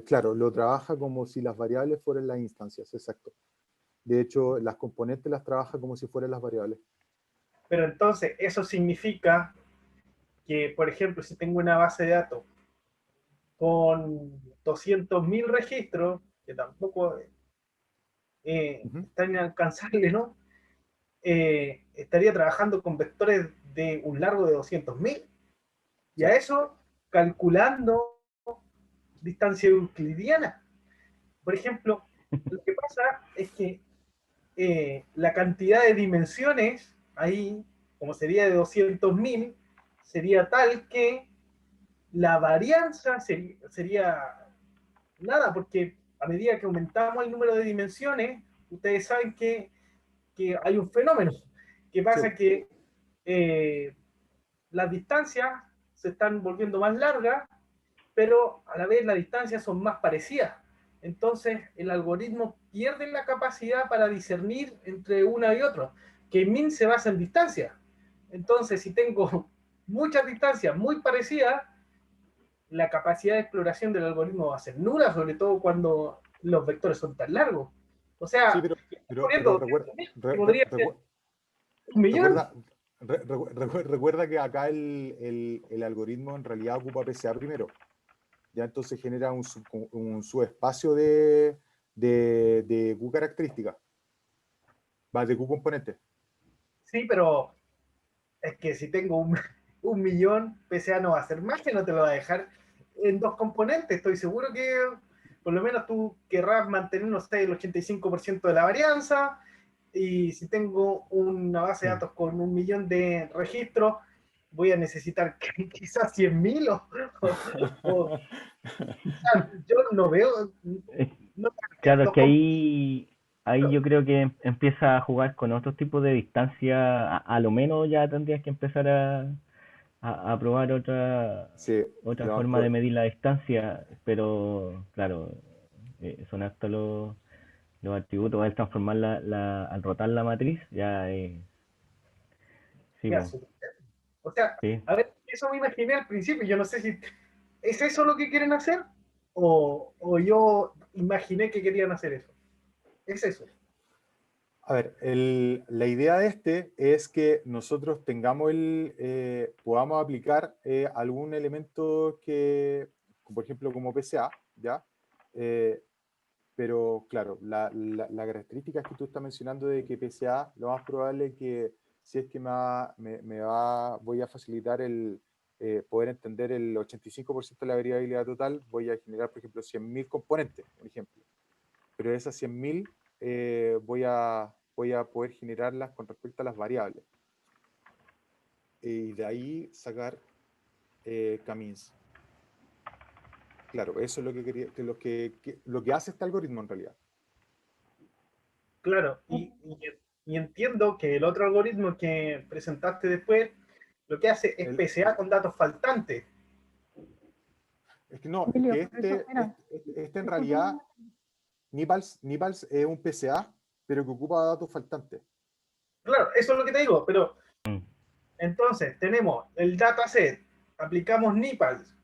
claro, lo trabaja como si las variables fueran las instancias, exacto. De hecho, las componentes las trabaja como si fueran las variables. Pero entonces eso significa que, por ejemplo, si tengo una base de datos con 200.000 registros, que tampoco Ujú. está inalcanzable, ¿no? Estaría trabajando con vectores de un largo de 200.000 y Sí. a eso calculando distancia euclidiana. Por ejemplo, lo que pasa es que la cantidad de dimensiones ahí, como sería de 200.000, sería tal que la varianza sería nada, porque a medida que aumentamos el número de dimensiones, ustedes saben que hay un fenómeno que Sí. pasa que eh, las distancias se están volviendo más largas, pero a la vez las distancias son más parecidas. Entonces el algoritmo pierde la capacidad para discernir entre una y otra, que min se basa en distancia. Entonces si tengo muchas distancias muy parecidas, la capacidad de exploración del algoritmo va a ser nula, sobre todo cuando los vectores son tan largos. O Sí, sea, pero poniendo recuerda, 200.000, que podría ser un millón. recuerda que acá el algoritmo en realidad ocupa PCA primero. Ya entonces genera un subespacio de Q característica, va de Q componente. Sí, pero es que si tengo un millón, PCA no va a hacer más, que no te lo va a dejar en dos componentes. Estoy seguro que por lo menos tú querrás mantener, no sé, el 85% de la varianza. Y si tengo una base de Mm. datos con un millón de registros, voy a necesitar quizás 100.000 o quizás yo no veo, Es- no Claro, es dos que componentes. ahí yo creo que empieza a jugar con otros tipos de distancia. A lo menos ya tendrías que empezar a a probar Sí, otra lo- forma lo- de medir la distancia, pero claro, son hartos los atributos. Al transformar al rotar la matriz, ya sí, Ya, pues, o sea, sí. a ver, eso me imaginé al principio. Yo no sé si es eso lo que quieren hacer o yo imaginé que querían hacer eso. Es eso. A ver, la idea de este es que nosotros tengamos podamos aplicar algún elemento que, por ejemplo, como PCA, ¿ya? Eh, pero claro, la característica que tú estás mencionando de que PCA, lo más probable es que si es que voy a facilitar poder entender el 85% de la variabilidad total, voy a generar, por ejemplo, 100.000 componentes, un ejemplo. Pero de esas 100.000 voy a poder generarlas con respecto a las variables. Y de ahí sacar k-means. Claro, eso es lo que quería, lo que hace este algoritmo en realidad. Claro, y entiendo que el otro algoritmo que presentaste después lo que hace es El, PCA con datos faltantes. es que no, es Emilio, que por eso, mira, este en realidad, discúlpame. Nibals es un PCA, pero que ocupa datos faltantes. Claro, eso es lo que te digo, pero Mm. entonces tenemos el dataset, aplicamos NIPALS.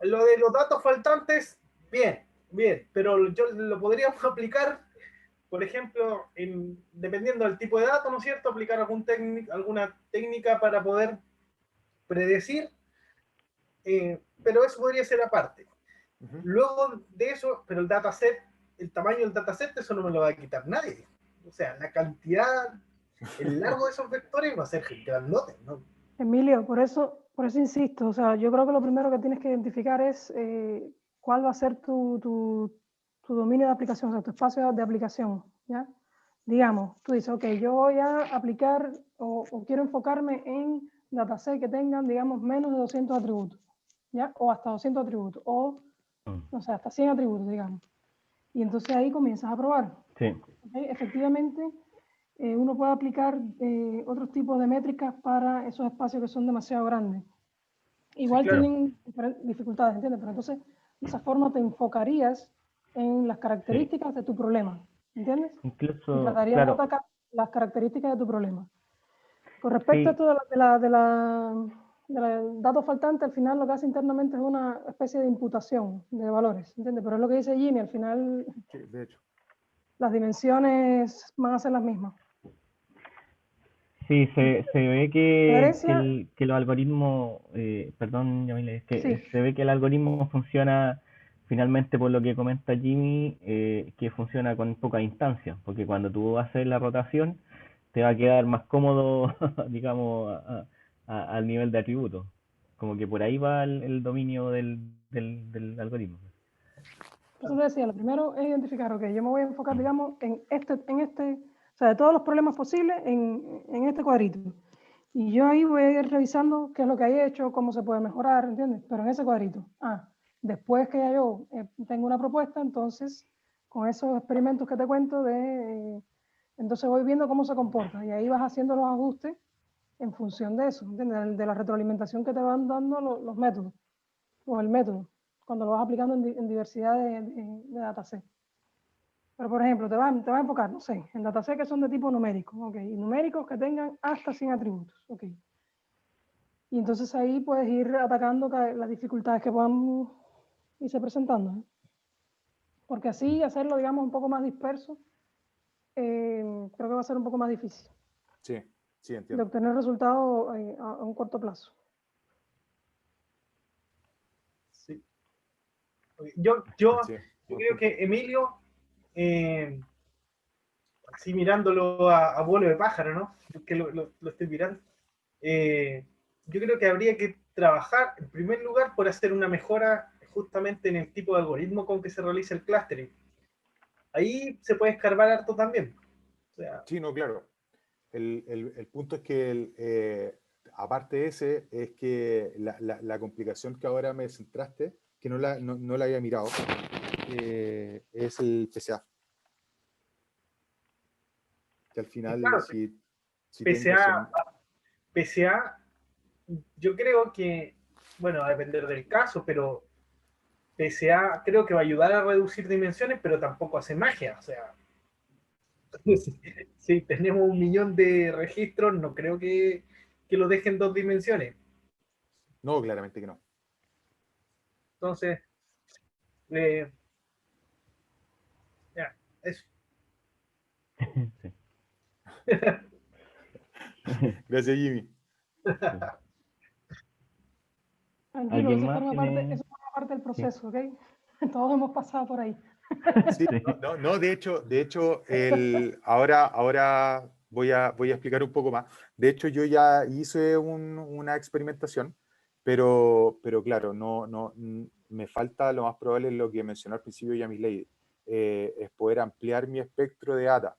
Lo de los datos faltantes, bien, bien, pero yo lo podríamos aplicar, por ejemplo, dependiendo del tipo de dato, ¿no es cierto? Aplicar alguna técnica para poder predecir, pero eso podría ser aparte. Ujú. Luego de eso, pero el dataset, el tamaño del dataset, eso no me lo va a quitar nadie. O sea, la cantidad, el largo de esos vectores va a ser grandote, ¿no? Emilio, por eso insisto, o sea, yo creo que lo primero que tienes que identificar es cuál va a ser tu dominio de aplicación, o sea, tu espacio de aplicación, ¿ya? Digamos, tú dices, ok, yo voy a aplicar o quiero enfocarme en datasets que tengan, digamos, menos de 200 atributos, ¿ya? O hasta 200 atributos, o, Mm. no sé, hasta 100 atributos, digamos. Y entonces ahí comienzas a probar. Sí, ¿Ok? Efectivamente, uno puede aplicar otros tipos de métricas para esos espacios que son demasiado grandes. Sí, Igual claro. tienen dificultades, ¿entiendes? Pero entonces, de esa forma te enfocarías en las sí. características de tu problema, ¿entiendes? Y Incluso, tratarías de claro, atacar las características de tu problema. Con respecto a sí, esto de los datos faltantes, al final lo que hace internamente es una especie de imputación de valores, ¿entiendes? Pero es lo que dice Jimmy, al final Sí, de hecho. las dimensiones van a ser las mismas. sí, se ve La diferencia, que los algoritmos, perdón, Yamile, es que sí, se ve que el algoritmo funciona finalmente por lo que comenta Jimmy, que funciona con pocas instancias, porque cuando tú haces la rotación te va a quedar más cómodo, digamos, al nivel de atributos. Como que por ahí va el dominio del algoritmo. eso te decía, lo primero es identificar, ok, yo me voy a enfocar, digamos, o sea, de todos los problemas posibles en este cuadrito. Y yo ahí voy a ir revisando qué es lo que hay hecho, cómo se puede mejorar, ¿entiendes? Pero en ese cuadrito. Después que ya yo tengo una propuesta, entonces, con esos experimentos que te cuento, entonces voy viendo cómo se comporta. Y ahí vas haciendo los ajustes en función de eso, ¿entiendes? De la retroalimentación que te van dando los métodos, o el método, cuando lo vas aplicando en diversidad de datasets. Pero, por ejemplo, te vas a enfocar, no sé, en datasets que son de tipo numérico, ¿ok? Y numéricos que tengan hasta 100 atributos, ¿ok? Y entonces ahí puedes ir atacando las dificultades que puedan irse presentando, ¿eh? Porque así hacerlo, digamos, un poco más disperso, creo que va a ser un poco más difícil Sí, sí, de entiendo. obtener resultados a un corto plazo. Sí. Yo Sí, buen creo punto. que Emilio, eh, así mirándolo a vuelo de pájaro, ¿no? Que lo estoy mirando. Eh, yo creo que habría que trabajar, en primer lugar, por hacer una mejora justamente en el tipo de algoritmo con que se realiza el clustering. Ahí se puede escarbar harto también. O sea, Sí, no, claro. El punto es que, aparte de ese, es que la complicación que ahora me centraste, que no la había mirado, es el PCA. Que al y final, claro, si tengo PCA, 100, PCA yo creo que, bueno, va a depender del caso, pero PSA creo que va a ayudar a reducir dimensiones, pero tampoco hace magia. O sea, si tenemos 1 millón de registros, no creo que lo dejen 2 dimensiones. No, claramente que no. Entonces, ya, eso. Sí. Gracias, Jimmy. Tranquilo, ¿Alguien eso más forma parte, tiene? eso forma parte del Sí. proceso, ¿ok? Todos hemos pasado por ahí. Sí, Sí. no, de hecho, ahora voy a explicar un poco más. De hecho, yo ya hice una experimentación, pero claro, me falta lo más probable es lo que mencionó al principio ya Miss Lady, es poder ampliar mi espectro de data.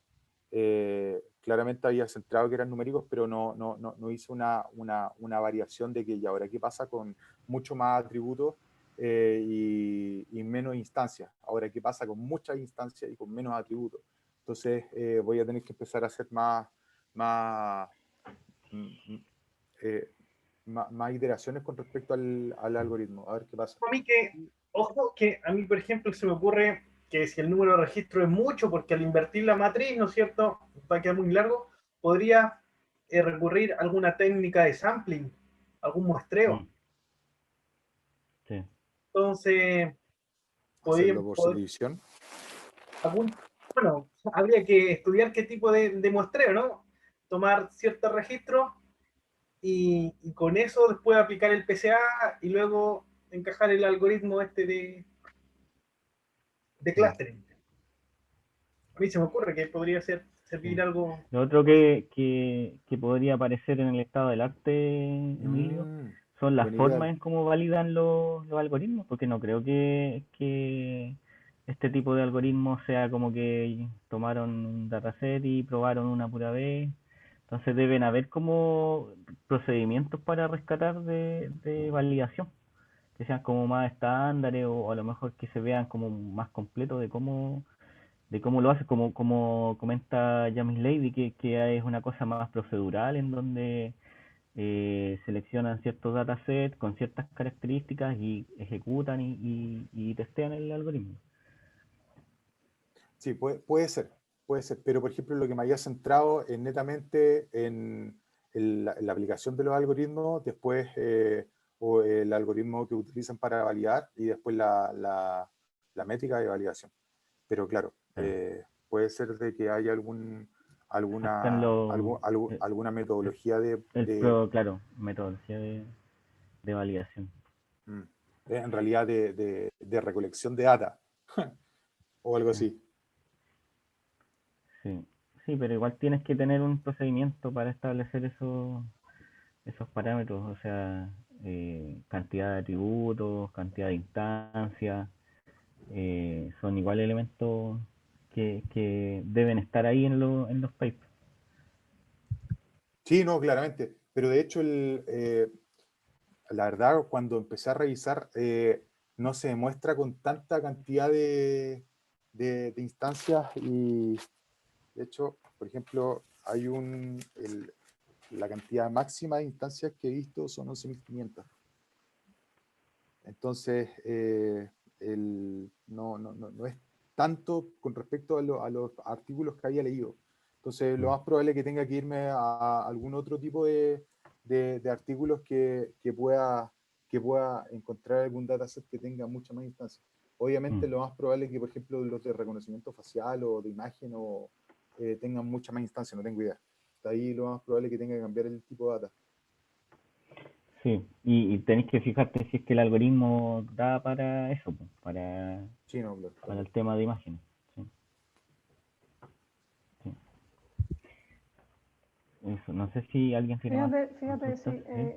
Claramente había centrado que eran numéricos, pero no hice una variación de que ya ahora qué pasa con mucho más atributos y menos instancias. Ahora, ¿qué pasa con muchas instancias y con menos atributos? Entonces, voy a tener que empezar a hacer más, mm, mm, eh, más iteraciones con respecto al algoritmo. A ver qué pasa. A mí ojo, que a mí, por ejemplo, se me ocurre que si el número de registro es mucho, porque al invertir la matriz, ¿no es cierto?, va a quedar muy largo, podría recurrir a alguna técnica de sampling, algún muestreo. Mm, sí. Entonces, Hacerlo por subdivisión. bueno, habría que estudiar qué tipo de muestreo, ¿no? Tomar ciertos registros y con eso después aplicar el PCA y luego encajar el algoritmo este de clustering. A mí se me ocurre que podría servir Sí. algo. Lo otro que podría aparecer en el estado del arte, Emilio, son las Buena idea. formas en cómo validan los algoritmos, porque no creo que este tipo de algoritmos sea como que tomaron un dataset y probaron una pura vez. Entonces deben haber como procedimientos para rescatar de validación, que sean como más estándares o a lo mejor que se vean como más completos de cómo lo hace, como comenta James Lady, que es una cosa más procedural en donde seleccionan ciertos datasets con ciertas características y ejecutan y testean el algoritmo. Sí, puede ser, pero por ejemplo lo que me haya centrado es netamente en la aplicación de los algoritmos, después o el algoritmo que utilizan para validar y después la métrica de validación. Pero claro, Claro. puede ser de que haya Hasta en alguna metodología claro, metodología de validación. mm, en realidad de recolección de data o algo Sí. así. Sí, sí, pero igual tienes que tener un procedimiento para establecer esos parámetros, o sea, cantidad de atributos, cantidad de instancias, son igual elementos que deben estar ahí en los papers. Sí, no, claramente. Pero de hecho, la verdad, cuando empecé a revisar, no se demuestra con tanta cantidad de instancias y, de hecho, por ejemplo, hay la cantidad máxima de instancias que he visto son 11.500. Entonces, no es tanto con respecto a los artículos que había leído. Entonces, lo más probable es que tenga que irme a algún otro tipo de artículos que pueda encontrar algún dataset que tenga mucha más instancias. Obviamente, lo más probable es que, por ejemplo, los de reconocimiento facial o de imagen tengan mucha más instancias, no tengo idea. De ahí lo más probable es que tenga que cambiar el tipo de data. Sí, y tenéis que fijarte si es que el algoritmo da para eso, pues, Sí, no, claro, para claro. el tema de imágenes. Sí, sí. Eso, no sé si alguien tiene más Fíjate, sí, consultas. ¿Sí?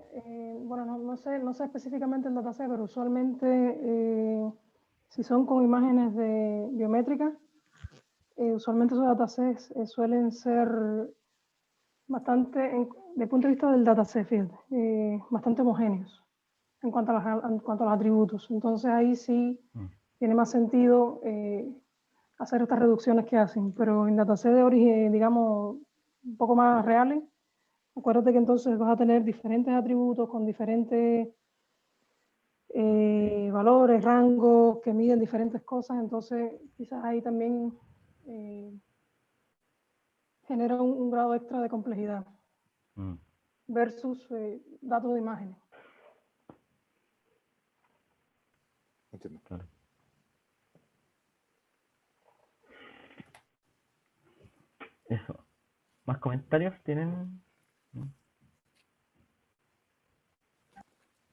bueno, no sé específicamente el dataset, pero usualmente si son con imágenes biométricas, usualmente esos datasets suelen ser bastante, desde el punto de vista del dataset, fíjate, bastante homogéneos en cuanto en cuanto a los atributos. Entonces ahí sí tiene más sentido hacer estas reducciones que hacen, pero en dataset de origen, digamos, un poco más reales, Acuérdate que entonces vas a tener diferentes atributos con diferentes valores, rangos que miden diferentes cosas, entonces quizás ahí también genera un grado extra de complejidad Mm, versus datos de imágenes. Entiendo. claro. Eso. ¿Más comentarios tienen?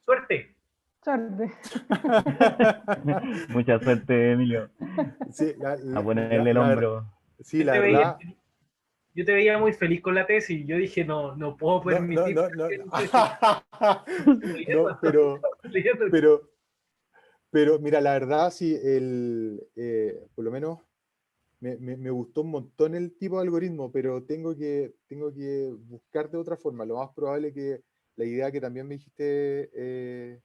Suerte. Suerte. Mucha suerte, Emilio. Sí, A ponerle el hombro. sí, Yo la te veía, verdad. yo te veía muy feliz con la tesis y yo dije, no puedo No, permitir. No, pero mira, la verdad, sí, por lo menos me gustó un montón el tipo de algoritmo, pero tengo que buscar de otra forma. Lo más probable que la idea que también me dijiste,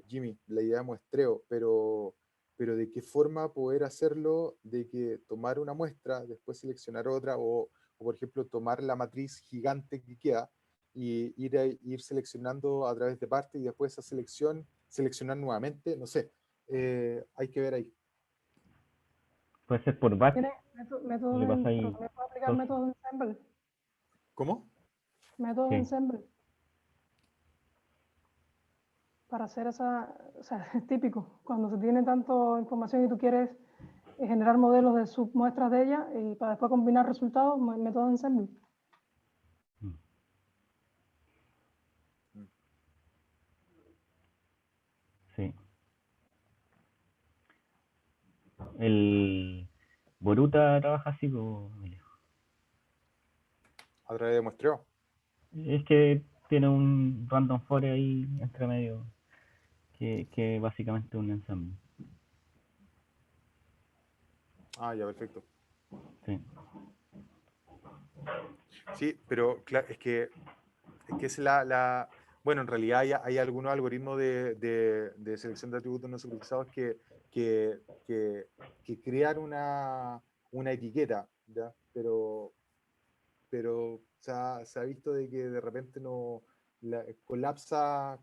Jimmy, la idea de muestreo, pero de qué forma poder hacerlo, de que tomar una muestra, después seleccionar otra, o por ejemplo tomar la matriz gigante que queda y ir seleccionando a través de partes y después esa selección, seleccionar nuevamente, no sé, hay que ver ahí. Puede ser por batch. Tiene métodos, Le pasa pero ahí también puede aplicar dos. métodos de ensemble. ¿Cómo? Métodos de Sí. ensemble. Para hacer esa, o sea, es típico, cuando se tiene tanta información y tú quieres generar modelos de submuestras de ella y para después combinar resultados, método de ensemble. Sí. El Boruta trabaja así, pues, Emilio. A través de muestreo. Es que tiene un random forest ahí entre medio que básicamente es un ensamble. Ah, ya, perfecto. Sí. Sí, pero es que es bueno, en realidad hay algunos algoritmos de selección de atributos no supervisados que, que, que crean una etiqueta, ¿ya? Pero se ha visto de que de repente no colapsa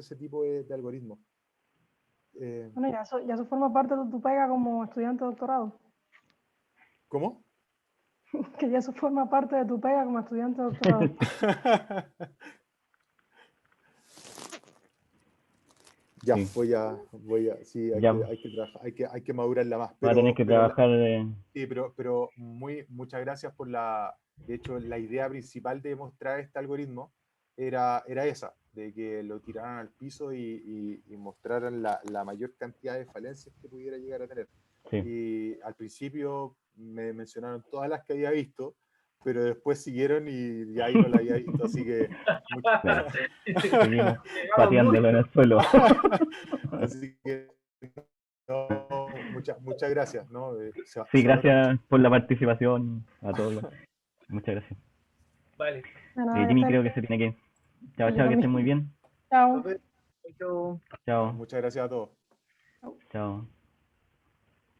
ese tipo de algoritmos. Bueno, ya eso forma parte de tu pega como estudiante de doctorado. ¿Cómo? Que ya eso forma parte de tu pega como estudiante de doctorado. Ya, Sí. sí, hay Ya que, hay que trabajar, hay que madurarla más, va a tener que trabajar. sí, pero muchas gracias de hecho, la idea principal de mostrar este algoritmo era esa, de que lo tiraran al piso y mostraran la mayor cantidad de falencias que pudiera llegar a tener. Sí. Y al principio me mencionaron todas las que había visto, pero después siguieron y ahí no la había visto, así que Claro. Seguimos Llegamos pateándolo en el suelo. así que no, muchas gracias, ¿no? Sí, Se valora mucho. gracias por la participación a todos. Muchas gracias. Vale. De nada, que Jimmy estés creo que bien. se tiene que ir. Chao, Y yo chao, que estén muy también. bien. Chao. Nos vemos. Chau. Chao, Muchas gracias a todos. chao.